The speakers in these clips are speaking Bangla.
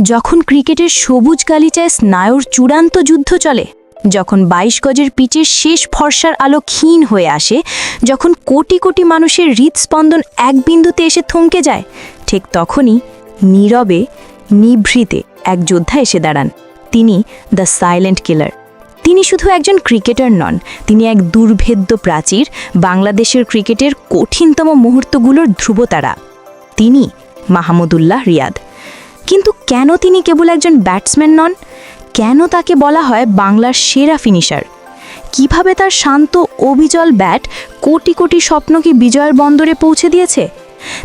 যখন ক্রিকেটের সবুজ গালিচায় স্নায়ুর চূড়ান্ত যুদ্ধ চলে, যখন ২২ গজের পিচের শেষ ফর্সার আলো ক্ষীণ হয়ে আসে, যখন কোটি কোটি মানুষের হৃদস্পন্দন এক বিন্দুতে এসে থমকে যায়, ঠিক তখনই নীরবে নিভৃতে এক যোদ্ধা এসে দাঁড়ান। তিনি দ্য সাইলেন্ট কিলার। তিনি শুধু একজন ক্রিকেটার নন, তিনি এক দুর্ভেদ্য প্রাচীর, বাংলাদেশের ক্রিকেটের কঠিনতম মুহূর্তগুলোর ধ্রুবতারা। তিনি মাহমুদুল্লাহ রিয়াদ। কিন্তু কেন তিনি কেবল একজন ব্যাটসম্যান নন? কেন তাকে বলা হয় বাংলার সেরা ফিনিশার? কিভাবে তার শান্ত অবিচল ব্যাট কোটি কোটি স্বপ্নকে বিজয়ের বন্দরে পৌঁছে দিয়েছে?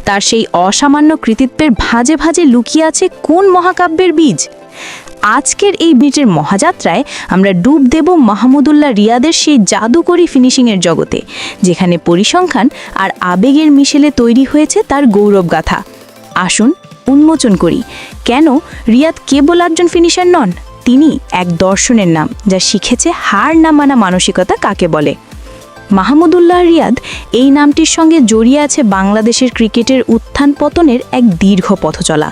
তার সেই অসামান্য কৃতিত্বের ভাঁজে ভাঁজে লুকিয়ে আছে কোন মহাকাব্যের বীজ? আজকের এই বীজের মহাযাত্রায় আমরা ডুব দেব মাহমুদুল্লাহ রিয়াদের সেই জাদুকরী ফিনিশিংয়ের জগতে, যেখানে পরিসংখ্যান আর আবেগের মিশেলে তৈরি হয়েছে তার গৌরবগাথা। আসুন উন্মোচন করি কেন রিয়াদ কেবল একজন ফিনিশার নন, তিনি এক দর্শনের নাম যা শিখেছে হার না মানা মানসিকতা কাকে বলে। মাহমুদুল্লাহ রিয়াদ এই নামটির সঙ্গে জড়িয়ে আছে বাংলাদেশের ক্রিকেটের উত্থান পতনের এক দীর্ঘ পথচলা।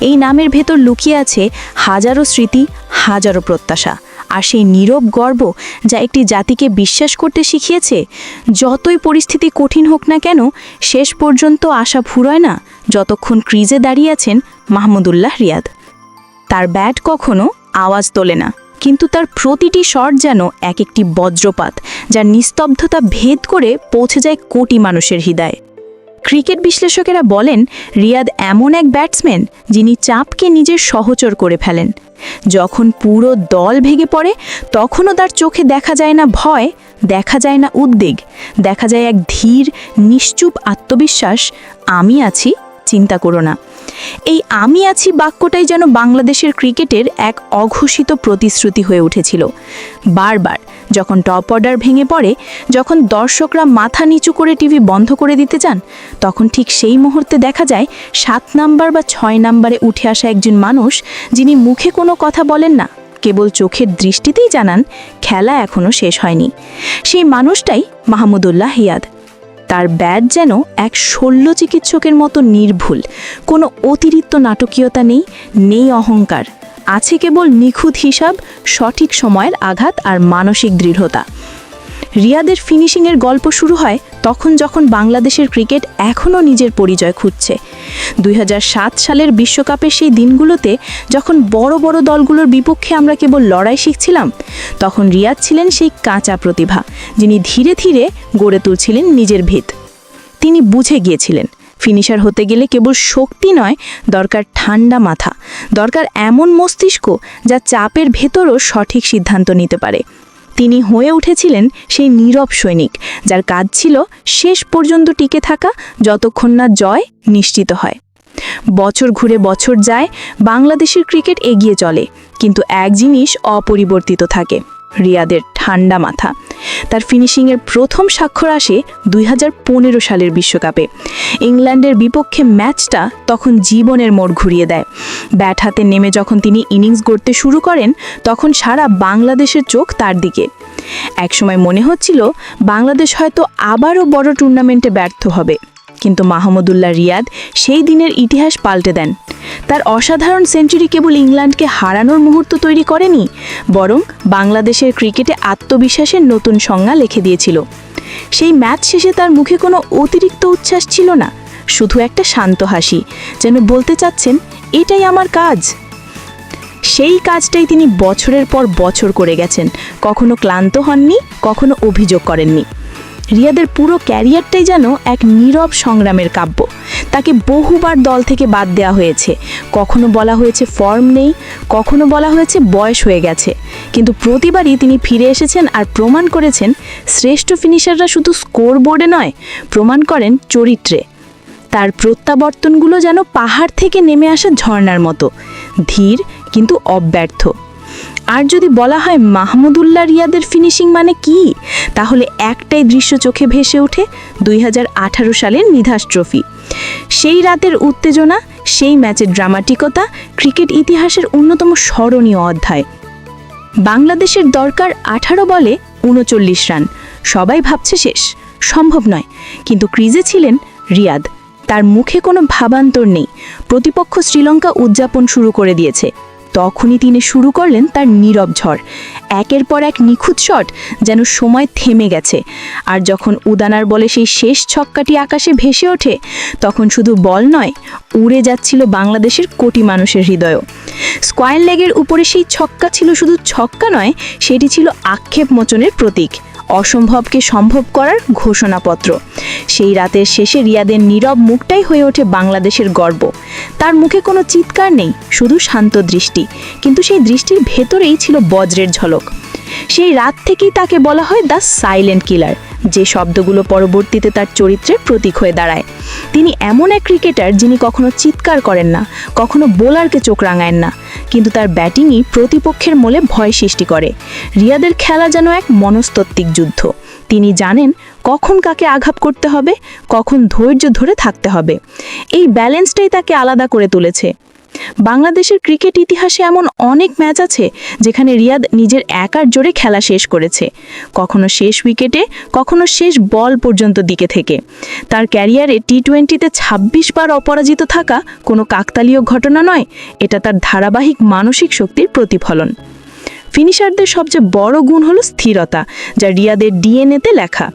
এই নামের ভেতর লুকিয়ে আছে হাজারো স্মৃতি, হাজারো প্রত্যাশা, আর সেই নীরব গর্ব যা একটি জাতিকে বিশ্বাস করতে শিখিয়েছে যতই পরিস্থিতি কঠিন হোক না কেন, শেষ পর্যন্ত আশা ফুরোয় না যতক্ষণ ক্রিজে দাঁড়িয়ে আছেন মাহমুদুল্লাহ রিয়াদ। তার ব্যাট কখনো আওয়াজ তোলে না, কিন্তু তার প্রতিটি শট যেন এক একটি বজ্রপাত, যার নিস্তব্ধতা ভেদ করে পৌঁছে যায় কোটি মানুষের হৃদয়ে। ক্রিকেট বিশ্লেষকেরা বলেন রিয়াদ এমন এক ব্যাটসম্যান যিনি চাপকে নিজের সহচর করে ফেলেন। যখন পুরো দল ভেঙে পড়ে তখনও তার চোখে দেখা যায় না ভয়, দেখা যায় না উদ্বেগ, দেখা যায় এক ধীর নিশ্চুপ আত্মবিশ্বাস। আমি আছি, চিন্তা করো না। এই আমি আছি বাক্যটাই যেন বাংলাদেশের ক্রিকেটের এক অঘোষিত প্রতিশ্রুতি হয়ে উঠেছিল। বারবার যখন টপ অর্ডার ভেঙে পড়ে, যখন দর্শকরা মাথা নিচু করে টিভি বন্ধ করে দিতে চান, তখন ঠিক সেই মুহূর্তে দেখা যায় ৭ নাম্বার বা ৬ নাম্বারে উঠে আসা একজন মানুষ, যিনি মুখে কোনো কথা বলেন না, কেবল চোখের দৃষ্টিতেই জানান খেলা এখনও শেষ হয়নি। সেই মানুষটাই মাহমুদুল্লাহ রিয়াদ। তার ব্যাট যেন এক শল্য চিকিৎসকের মতো নির্ভুল, কোনো অতিরিক্ত নাটকীয়তা নেই, নেই অহংকার, আছে কেবল নিখুঁত হিসাব, সঠিক সময়ের আঘাত আর মানসিক দৃঢ়তা। রিয়াদের ফিনিশিংয়ের গল্প শুরু হয় তখন যখন বাংলাদেশের ক্রিকেট এখনও নিজের পরিচয় খুঁজছে। ২০০৭ সালের বিশ্বকাপের সেই দিনগুলোতে যখন বড় বড় দলগুলোর বিপক্ষে আমরা কেবল লড়াই শিখছিলাম, তখন রিয়াদ ছিলেন সেই কাঁচা প্রতিভা, যিনি ধীরে ধীরে গড়ে তুলছিলেন নিজের ভিত। তিনি বুঝে গিয়েছিলেন ফিনিশার হতে গেলে কেবল শক্তি নয়, দরকার ঠান্ডা মাথা, দরকার এমন মস্তিষ্ক যা চাপের ভেতরও সঠিক সিদ্ধান্ত নিতে পারে। তিনি হয়ে উঠেছিলেন সেই নীরব সৈনিক, যার কাজ ছিল শেষ পর্যন্ত টিকে থাকা যতক্ষণ না জয় নিশ্চিত হয়। বছর ঘুরে বছর যায়, বাংলাদেশের ক্রিকেট এগিয়ে চলে, কিন্তু এক জিনিস অপরিবর্তিত থাকে, রিয়াদের ঠান্ডা মাথা। তার ফিনিশিংয়ের প্রথম স্বাক্ষর আসে ২০১৫ সালের বিশ্বকাপে। ইংল্যান্ডের বিপক্ষে ম্যাচটা তখন জীবনের মোড় ঘুরিয়ে দেয়। ব্যাট হাতে নেমে যখন তিনি ইনিংস গড়তে শুরু করেন, তখন সারা বাংলাদেশের চোখ তার দিকে। একসময় মনে হচ্ছিল বাংলাদেশ হয়তো আবারও বড় টুর্নামেন্টে ব্যর্থ হবে, কিন্তু মাহমুদুল্লাহ রিয়াদ সেই দিনের ইতিহাস পাল্টে দেন। তার অসাধারণ সেঞ্চুরি কেবল ইংল্যান্ডকে হারানোর মুহূর্ত তৈরি করেনি, বরং বাংলাদেশের ক্রিকেটে আত্মবিশ্বাসের নতুন সংজ্ঞা লিখে দিয়েছিল। সেই ম্যাচ শেষে তার মুখে কোনো অতিরিক্ত উচ্ছ্বাস ছিল না, শুধু একটা শান্ত হাসি, যেন বলতে চাচ্ছেন এটাই আমার কাজ। সেই কাজটাই তিনি বছরের পর বছর করে গেছেন, কখনো ক্লান্ত হননি, কখনো অভিযোগ করেননি। রিয়াদের পুরো ক্যারিয়ারটাই যেন এক নীরব সংগ্রামের কাব্য। তাকে বহুবার দল থেকে বাদ দেওয়া হয়েছে, কখনো বলা হয়েছে ফর্ম নেই, কখনো বলা হয়েছে বয়স হয়ে গেছে, কিন্তু প্রতিবারই তিনি ফিরে এসেছেন আর প্রমাণ করেছেন শ্রেষ্ঠ ফিনিশাররা শুধু স্কোর বোর্ডে নয়, প্রমাণ করেন চরিত্রে। তার প্রত্যাবর্তনগুলো যেন পাহাড় থেকে নেমে আসা ঝর্ণার মতো, ধীর কিন্তু অব্যর্থ। আর যদি বলা হয় মাহমুদুল্লাহ রিয়াদের ফিনিশিং মানে কি, তাহলে একটাই দৃশ্য চোখে ভেসে ওঠে, ২০১৮ সালের নিধাস ট্রফি। সেই রাতের উত্তেজনা, সেই ম্যাচের ড্রামাটিকতা, ক্রিকেট ইতিহাসের অন্যতম স্মরণীয় অধ্যায়। বাংলাদেশের দরকার ১৮ বলে ৩৯ রান। সবাই ভাবছে শেষ, সম্ভব নয়, কিন্তু ক্রিজে ছিলেন রিয়াদ। তার মুখে কোনো ভাবান্তর নেই। প্রতিপক্ষ শ্রীলঙ্কা উদযাপন শুরু করে দিয়েছে। তখনই তিনি শুরু করলেন তার নীরব ঝড়। একের পর এক নিখুঁত শট, যেন সময় থেমে গেছে। আর যখন উদানার বলে সেই শেষ ছক্কাটি আকাশে ভেসে ওঠে, তখন শুধু বল নয়, উড়ে যাচ্ছিল বাংলাদেশের কোটি মানুষের হৃদয়ও। স্কোয়ার লেগের উপরে সেই ছক্কা ছিল শুধু ছক্কা নয়, সেটি ছিল আক্ষেপ মোচনের প্রতীক, অসম্ভবকে সম্ভব করার ঘোষণাপত্র। সেই রাতের শেষে রিয়াদের নীরব মুখটাই হয়ে ওঠে বাংলাদেশের গর্ব। তার মুখে কোনো চিৎকার নেই, শুধু শান্ত দৃষ্টি, কিন্তু সেই দৃষ্টির ভেতরেই ছিল বজ্রের ঝলক। সেই রাত থেকেই তাকে বলা হয় দ্য সাইলেন্ট কিলার, যে শব্দগুলো পরবর্তীতে তার চরিত্রের প্রতীক হয়ে দাঁড়ায়। তিনি এমন এক ক্রিকেটার যিনি কখনো চিৎকার করেন না, কখনো বোলারকে চোখ রাঙায়েন না, কিন্তু তার ব্যাটিংই প্রতিপক্ষের মনে ভয় সৃষ্টি করে। রিয়াদের খেলা যেন এক মনস্তাত্ত্বিক যুদ্ধ। তিনি জানেন কখন কাকে আঘাত করতে হবে, কখন ধৈর্য ধরে থাকতে হবে। এই ব্যালেন্সটাই তাকে আলাদা করে তুলেছে। বাংলাদেশের ক্রিকেট ইতিহাসে এমন অনেক ম্যাচ আছে যেখানে রিয়াদ নিজের একার জোরে খেলা শেষ করেছে, কখনো শেষ উইকেটে, কখনো শেষ বল পর্যন্ত দিকে থেকে। তার ক্যারিয়ারে টি-20তে 26 বার অপরাজিত থাকা কোনো কাকতালীয় ঘটনা নয়, এটা তার ধারাবাহিক মানসিক শক্তির প্রতিফলন। ফিনিশারদের সবচেয়ে বড় গুণ হলো স্থিরতা, যা রিয়াদের ডিএনএতে লেখা।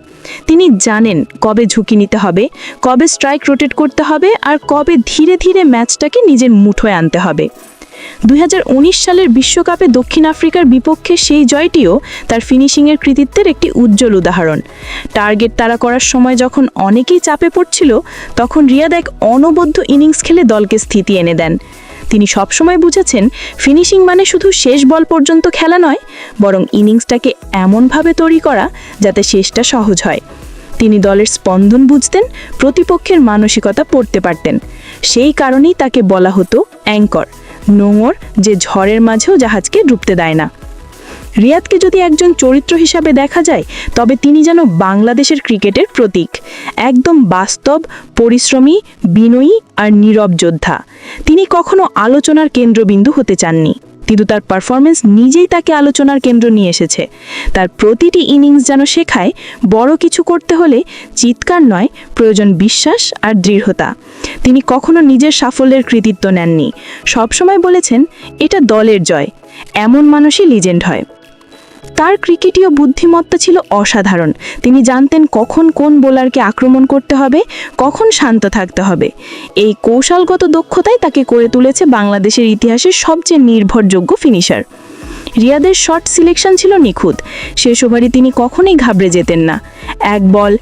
তিনি জানেন কবে ঝুঁকি নিতে হবে, কবে স্ট্রাইক রোটেট করতে হবে, আর কবে ধীরে ধীরে ম্যাচটাকে নিজের মুঠোয় আনতে হবে। 2019 সালের বিশ্বকাপে দক্ষিণ আফ্রিকার বিপক্ষে সেই জয়টিও তার ফিনিশিংয়ের কৃতিত্বের একটি উজ্জ্বল উদাহরণ। টার্গেট তাড়া করার সময় যখন অনেকেই চাপে পড়ছিল, তখন রিয়াদ এক অনবদ্য ইনিংস খেলে দলকে স্থিতি এনে দেন। তিনি সবসময় বুঝেছেন ফিনিশিং মানে শুধু শেষ বল পর্যন্ত খেলা নয়, বরং ইনিংসটাকে এমনভাবে তৈরি করা যাতে শেষটা সহজ হয়। তিনি দলের স্পন্দন বুঝতেন, প্রতিপক্ষের মানসিকতা পড়তে পারতেন। সেই কারণেই তাকে বলা হতো অ্যাঙ্কর, নোঙর, যে ঝড়ের মাঝেও জাহাজকে ডুবতে দেয় না। রিয়াদকে যদি একজন চরিত্র হিসাবে দেখা যায়, তবে তিনি যেন বাংলাদেশের ক্রিকেটের প্রতীক। একদম বাস্তব, পরিশ্রমী, বিনয়ী আর নীরব যোদ্ধা। তিনি কখনো আলোচনার কেন্দ্রবিন্দু হতে চাননি, কিন্তু তার পারফরমেন্স নিজেই তাকে আলোচনার কেন্দ্র নিয়ে এসেছে। তার প্রতিটি ইনিংস যেন শেখায়, বড় কিছু করতে হলে চিৎকার নয়, প্রয়োজন বিশ্বাস আর দৃঢ়তা। তিনি কখনো নিজের সাফল্যের কৃতিত্ব নেননি, সবসময় বলেছেন এটা দলের জয়। এমন মানুষই লিজেন্ড হয়। তার ক্রিকেটীয় বুদ্ধিমত্তা ছিল অসাধারণ। তিনি জানতেন কখন কোন বোলারকে আক্রমণ করতে হবে, কখন শান্ত থাকতে হবে। এই কৌশলগত দক্ষতাই তাকে করে তুলেছে বাংলাদেশের ইতিহাসের সবচেয়ে নির্ভরযোগ্য ফিনিশার। রিয়াদের শট সিলেকশন ছিল নিখুঁত। শেষ ওভারে তিনি কখনোই ঘাবড়ে যেতেন না। এক বল,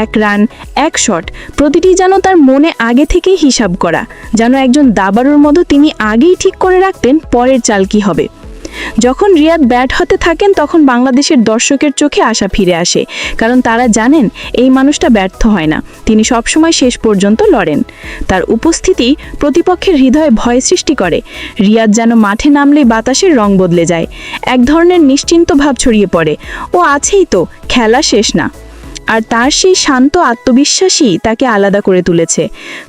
এক রান, এক শট, প্রতিটি যেন তার মনে আগে থেকেই হিসাব করা। যেন একজন দাবাড়ুর মতো তিনি আগেই ঠিক করে রাখতেন পরের চাল কী হবে। যখন রিয়াদ ব্যাট হাতে থাকেন, তখন বাংলাদেশের দর্শকের চোখে আশা ফিরে আসে, কারণ তারা জানেন এই মানুষটা ব্যর্থ হয় না, তিনি সবসময় শেষ পর্যন্ত লড়েন। তার উপস্থিতি প্রতিপক্ষের হৃদয়ে ভয় সৃষ্টি করে। রিয়াদ যেন মাঠে নামলেই বাতাসের রং বদলে যায়, এক ধরনের নিশ্চিন্ত ভাব ছড়িয়ে পড়ে। ও আছেই তো, খেলা শেষ না। আর তার সেই শান্ত আত্মবিশ্বাসই তাকে আলাদা করে তুলেছে।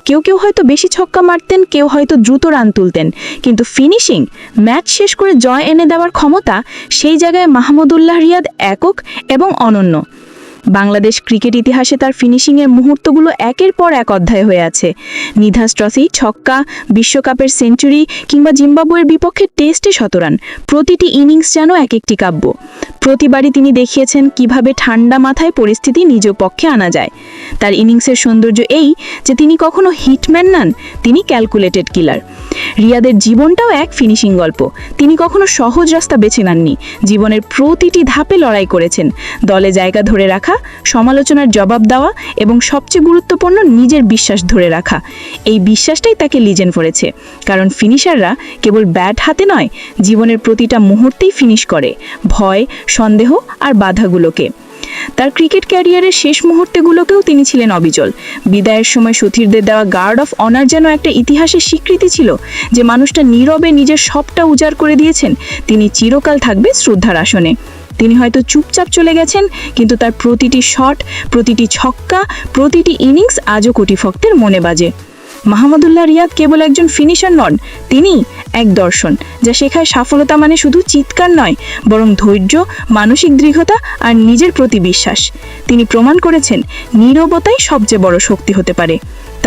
কেউ কেউ হয়তো বেশি ছক্কা মারতেন, কেউ হয়তো দ্রুত রান তুলতেন, কিন্তু ফিনিশিং, ম্যাচ শেষ করে জয় এনে দেওয়ার ক্ষমতা, সেই জায়গায় মাহমুদুল্লাহ রিয়াদ একক এবং অনন্য। বাংলাদেশ ক্রিকেট ইতিহাসে তার ফিনিশিংয়ের মুহূর্তগুলো একের পর এক অধ্যায় হয়ে আছে। নিধাস ট্রফি, ছক্কা, বিশ্বকাপের সেঞ্চুরি, কিংবা জিম্বাবুয়ের বিপক্ষে টেস্টে শতরান, প্রতিটি ইনিংস যেন এক একটি কাব্য। প্রতিবারই তিনি দেখিয়েছেন কিভাবে ঠান্ডা মাথায় পরিস্থিতি নিজ পক্ষে আনা যায়। তার ইনিংসের সৌন্দর্য এই যে তিনি কখনো হিটম্যান নন, তিনি ক্যালকুলেটেড কিলার। রিয়াদের জীবনটাও এক ফিনিশিং গল্প। তিনি কখনো সহজ রাস্তা বেছে নেননি, জীবনের প্রতিটি ধাপে লড়াই করেছেন। দলে জায়গা ধরে রাখা, সমালোচনার জবাব দেওয়া এবং সবচেয়ে গুরুত্বপূর্ণ নিজের বিশ্বাস ধরে রাখা। এই বিশ্বাসটাই তাকে লিজেন্ড করেছে, কারণ ফিনিশাররা কেবল ব্যাট হাতে নয়, জীবনের প্রতিটা মুহূর্তেই ফিনিশ করে, ভয়, সন্দেহ আর বাধাগুলোকে। তার ক্রিকেট ক্যারিয়ারের শেষ মুহূর্তগুলোকেও তিনি ছিলেন অবিচল। বিদায়ের সময় সুথিরদের দেওয়া গার্ড অফ অনার যেন একটা ইতিহাসের স্বীকৃতি ছিল, যে মানুষটা নীরবে নিজের সবটা উজাড় করে দিয়েছেন, তিনি চিরকাল থাকবে শ্রদ্ধার আসনে। তিনি হয়তো চুপচাপ চলে গেছেন, কিন্তু তার প্রতিটি শট, প্রতিটি ছক্কা, প্রতিটি ইনিংস আজও কোটি ভক্তের মনে বাজে। মাহমুদুল্লাহ রিয়াদ কেবল একজন ফিনিশার নন, তিনি এক দর্শন, যা শেখায় সফলতা মানে শুধু চিৎকার নয়, বরং ধৈর্য, মানসিক দৃঢ়তা আর নিজের প্রতি বিশ্বাস। তিনি প্রমাণ করেছেন নীরবতাই সবচেয়ে বড় শক্তি হতে পারে।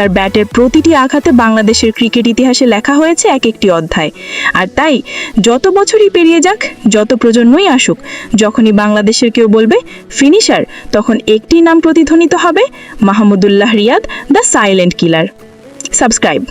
তার ব্যাটের প্রতিটি আঘাতে বাংলাদেশের ক্রিকেট ইতিহাসে লেখা হয়েছে এক একটি অধ্যায়। আর তাই যত বছরই পেরিয়ে যাক, যত প্রজন্মই আসুক, যখনই বাংলাদেশের কেউ বলবে ফিনিশার, তখন একটি নাম প্রতিধ্বনিত হবে, Mahmudullah Riyad, the silent killer. Subscribe.